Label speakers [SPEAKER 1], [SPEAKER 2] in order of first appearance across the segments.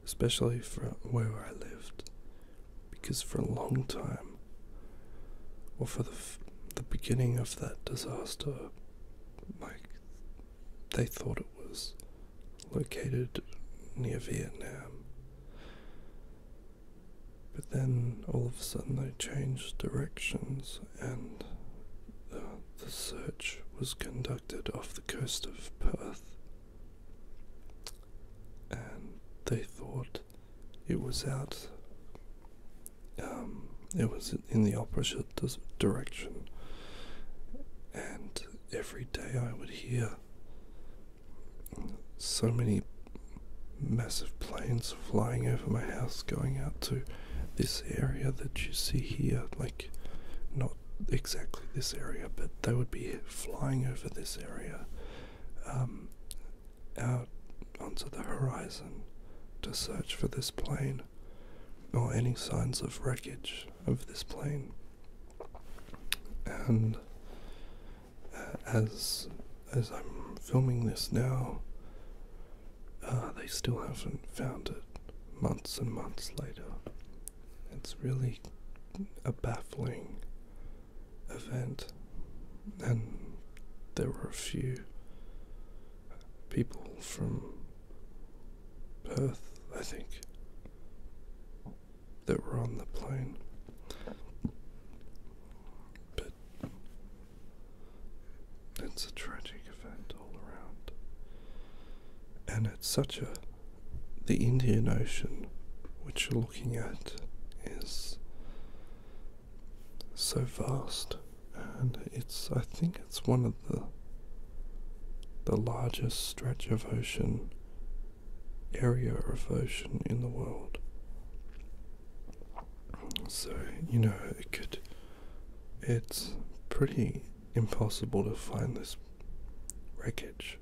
[SPEAKER 1] especially for where I lived, because for a long time, or for the beginning of that disaster, like, they thought it was located near Vietnam. But then all of a sudden they changed directions, and the search was conducted off the coast of Perth. And they thought it was out, it was in the opposite direction. And every day I would hear so many massive planes flying over my house going out to this area that you see here, like, not exactly this area, but they would be flying over this area, out onto the horizon to search for this plane or any signs of wreckage of this plane. And as I'm filming this now, they still haven't found it months and months later. It's really a baffling event, and there were a few people from Perth, I think, that were on the plane. But it's a tragic event all around. And it's such the Indian Ocean, which you're looking at, is so vast, and I think it's one of the largest stretch of ocean, area of ocean in the world. So, it's pretty impossible to find this wreckage.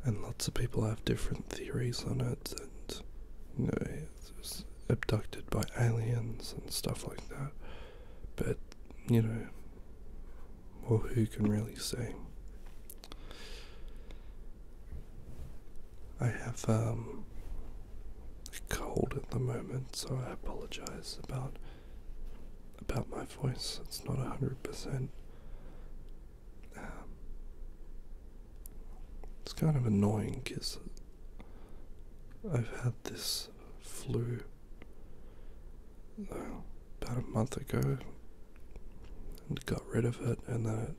[SPEAKER 1] And lots of people have different theories on it, and it's abducted by aliens and stuff like that. But, well, who can really say? I have a cold at the moment, so I apologize about my voice. It's not 100%. It's kind of annoying because I've had this flu about a month ago and got rid of it, and then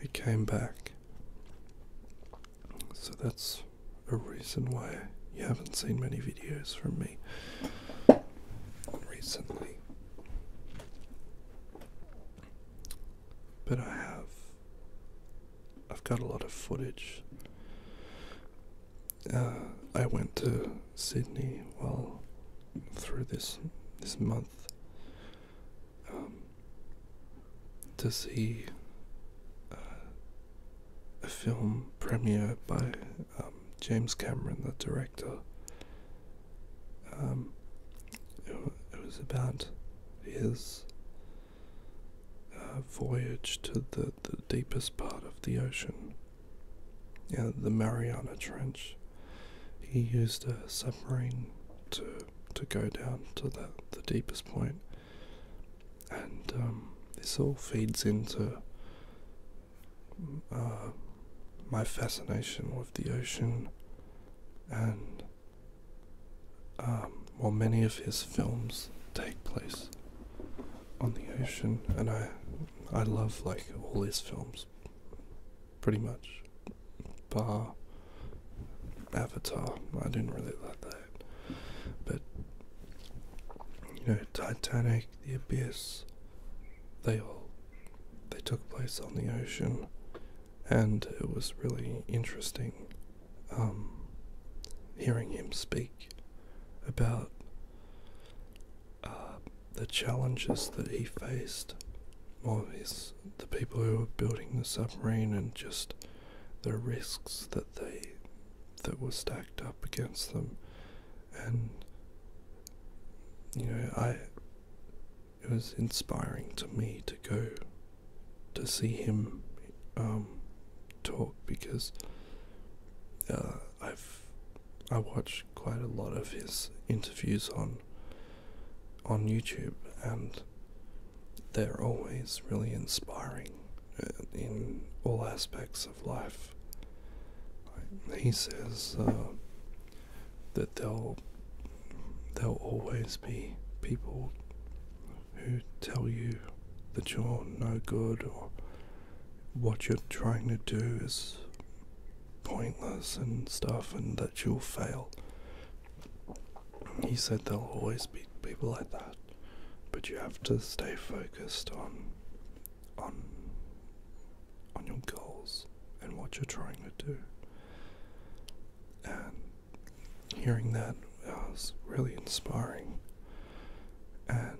[SPEAKER 1] it came back. So that's a reason why you haven't seen many videos from me recently. But I've got a lot of footage. I went to Sydney through this month to see a film premiere by James Cameron, the director. It was about his voyage to the deepest part of the ocean, the Mariana Trench. He used a submarine to go down to the deepest point, and this all feeds into my fascination with the ocean, and many of his films take place on the ocean, and I love all his films, pretty much, bar Avatar. I didn't really like that, but Titanic, The Abyss, they took place on the ocean, and it was really interesting hearing him speak about the challenges that he faced, the people who were building the submarine, and just the risks that were stacked up against them. And it was inspiring to me to go to see him talk, because I watch quite a lot of his interviews on YouTube, and they're always really inspiring in all aspects of life. He says that there'll always be people who tell you that you're no good, or what you're trying to do is pointless and stuff, and that you'll fail. He said there'll always be people like that, but you have to stay focused on your goals and what you're trying to do. And hearing that was really inspiring, and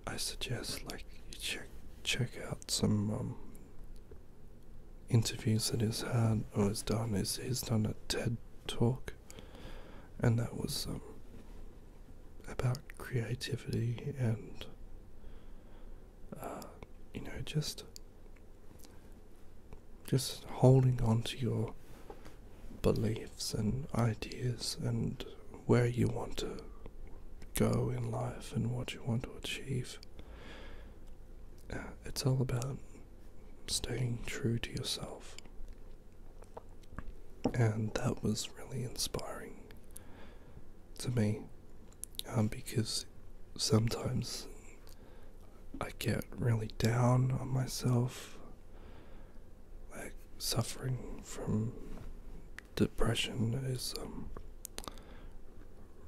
[SPEAKER 1] I suggest you check out some interviews that he's had or has done. He's done a TED talk, and that was about creativity and just holding on to your beliefs and ideas and where you want to go in life and what you want to achieve. It's all about staying true to yourself, and that was really inspiring to me, because sometimes I get really down on myself, like suffering from depression is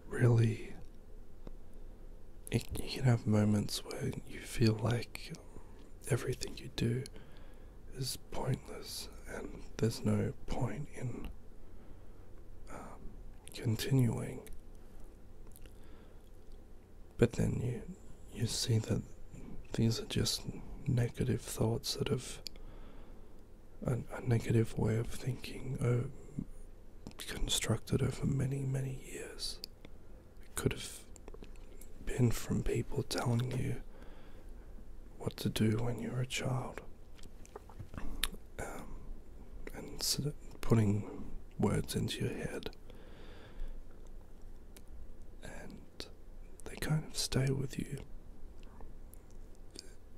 [SPEAKER 1] really, you can have moments where you feel like everything you do is pointless and there's no point in continuing. But then you see that these are just negative thoughts that have a negative way of thinking constructed over many, many years. It could have been from people telling you what to do when you were a child, and putting words into your head, and they kind of stay with you.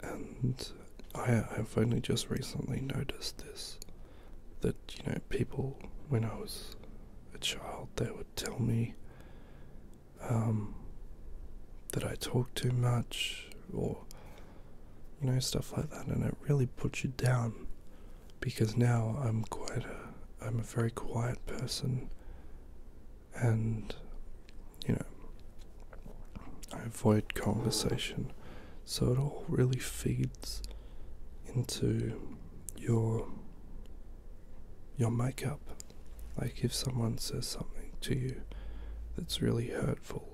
[SPEAKER 1] And I've only just recently noticed this, that people, when I was a child, they would tell me that I talk too much, or stuff like that, and it really puts you down, because now I'm a very quiet person, and I avoid conversation, so it all really feeds into your makeup. Like if someone says something to you that's really hurtful,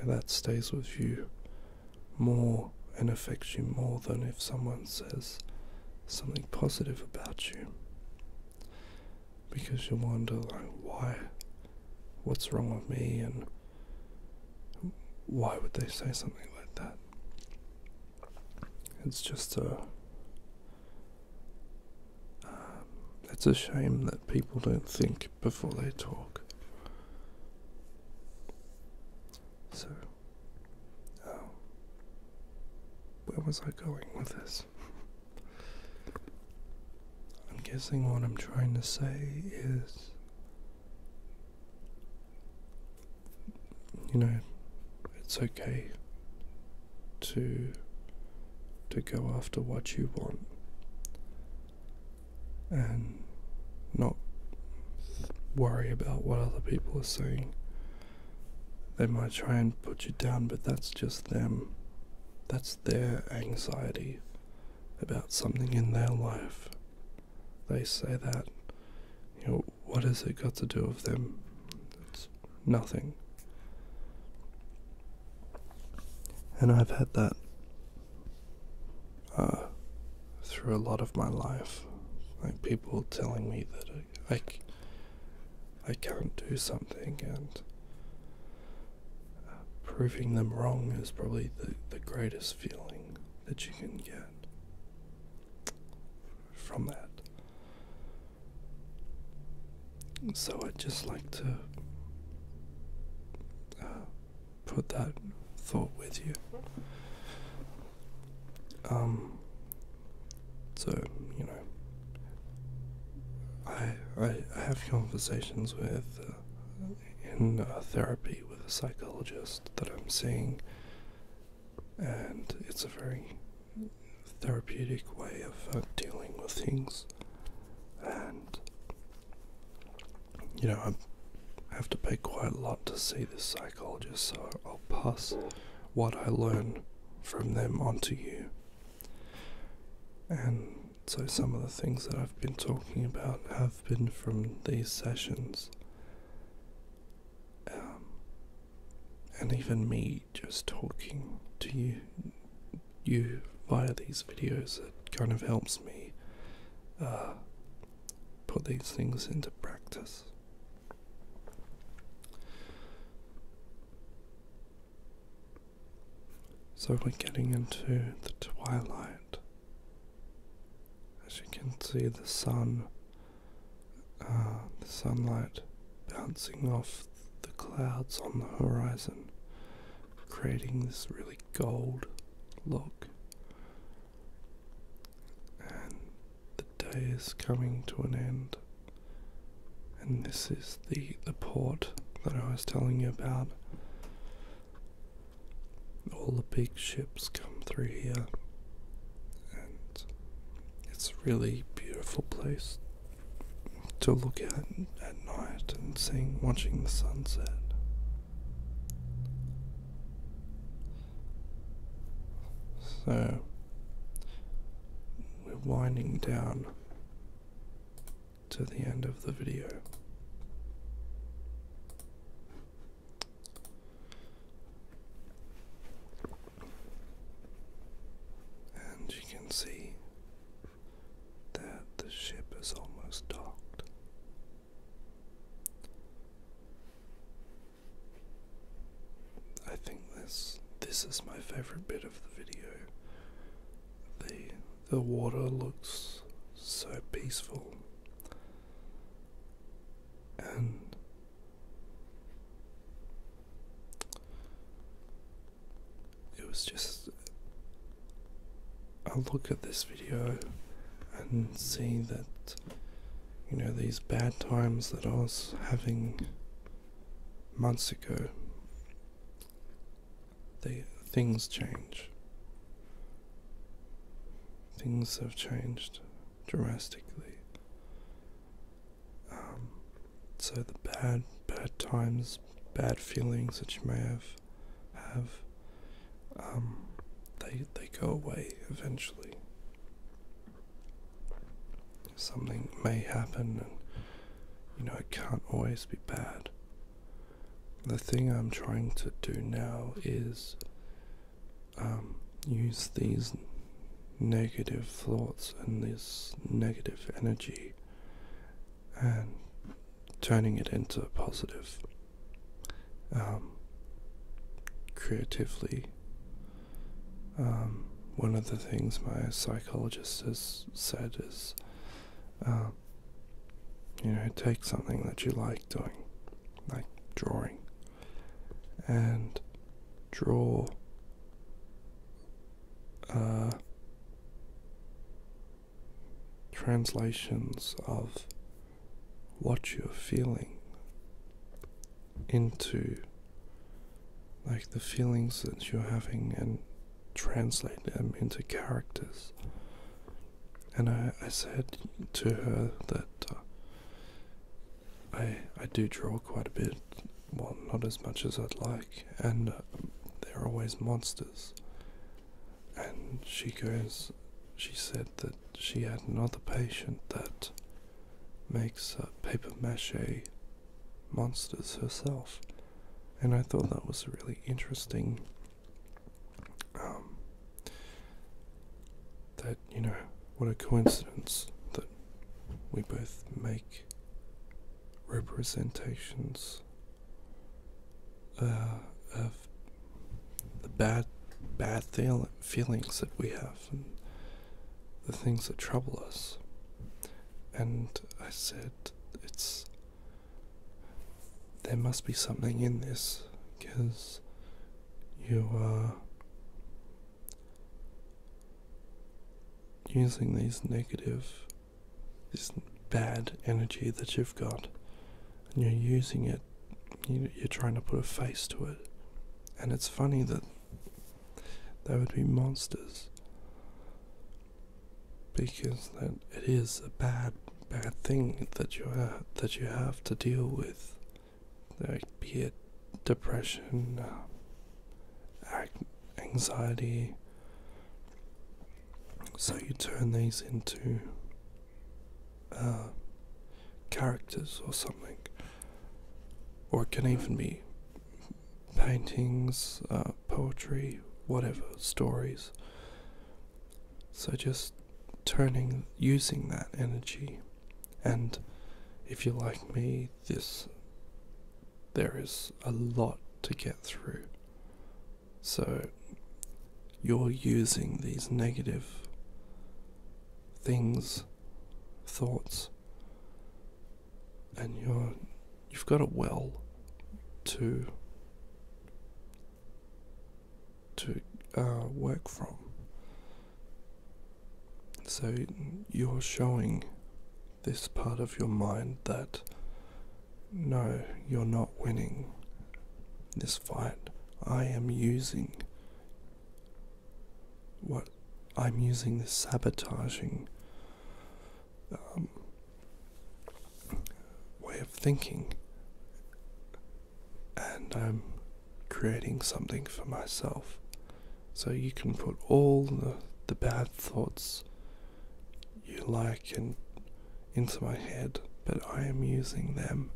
[SPEAKER 1] that stays with you more and affects you more than if someone says something positive about you, because you wonder, like, what's wrong with me, and why would they say something like that? It's just it's a shame that people don't think before they talk. So, where was I going with this? I'm guessing what I'm trying to say is, it's okay to go after what you want, and not worry about what other people are saying. They might try and put you down, but that's just them. That's their anxiety about something in their life. They say that. What has it got to do with them? It's nothing. And I've had that through a lot of my life. Like people telling me that I can't do something, and proving them wrong is probably the greatest feeling that you can get from that. So I'd just like to put that thought with you. So, you know, I have conversations with in therapy with a psychologist that I'm seeing, and it's a very therapeutic way of dealing with things. And you know, I have to pay quite a lot to see this psychologist, so I'll pass what I learn from them onto you. And so some of the things that I've been talking about have been from these sessions. And even me just talking to you via these videos, it kind of helps me put these things into practice. So we're getting into the twilight. As you can see, the sunlight bouncing off the clouds on the horizon, creating this really gold look. And the day is coming to an end. And this is the port that I was telling you about. All the big ships come through here, and it's a really beautiful place to look at night and watching the sunset. So we're winding down to the end of the video. And you can see that the ship is almost docked. I think this is my favorite bit of the video. The water looks so peaceful, and it was just, I look at this video and see that, you know, these bad times that I was having months ago, things change. Things have changed drastically. So the bad times, bad feelings that you may have, they go away eventually. Something may happen, and you know, it can't always be bad. The thing I'm trying to do now is use these negative thoughts and this negative energy and turning it into positive. Creatively, one of the things my psychologist has said is, you know, take something that you like doing, like drawing, and draw translations of what you're feeling into, like, the feelings that you're having, and translate them into characters. And I said to her that I do draw quite a bit, well, not as much as I'd like, and they're always monsters. And she said that she had another patient that makes paper mache monsters herself, and I thought that was really interesting. That, you know, what a coincidence that we both make representations of the bad feelings that we have and the things that trouble us. And I said, it's there must be something in this, because you are using this bad energy that you've got, and you're using it, you're trying to put a face to it. And it's funny that they would be monsters, because that it is a bad thing that you have to deal with, be it depression, anxiety. So you turn these into characters or something, or it can even be paintings, poetry, whatever, stories. So just using that energy. And if you're like me, there is a lot to get through. So you're using these negative things, thoughts, and you've got a well to work from. So you're showing this part of your mind that no, you're not winning this fight. I'm using this sabotaging way of thinking, and I'm creating something for myself. So you can put all the bad thoughts you like into my head, but I am using them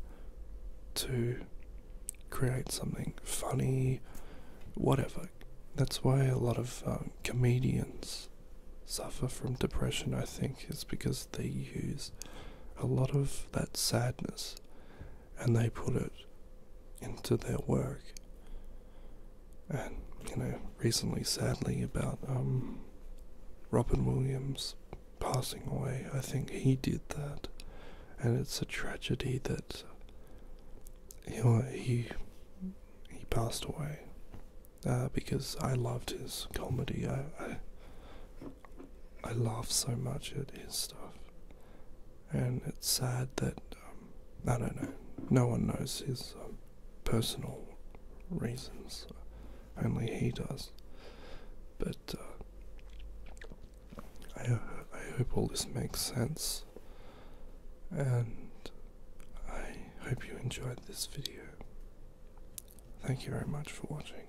[SPEAKER 1] to create something funny, whatever. That's why a lot of comedians suffer from depression, I think, is because they use a lot of that sadness and they put it into their work. And recently, sadly, about Robin Williams passing away, I think he did that, and it's a tragedy that he passed away, because I loved his comedy. I laugh so much at his stuff, and it's sad that I don't know, no one knows his personal reasons, only he does. But I hope all this makes sense, and I hope you enjoyed this video. Thank you very much for watching.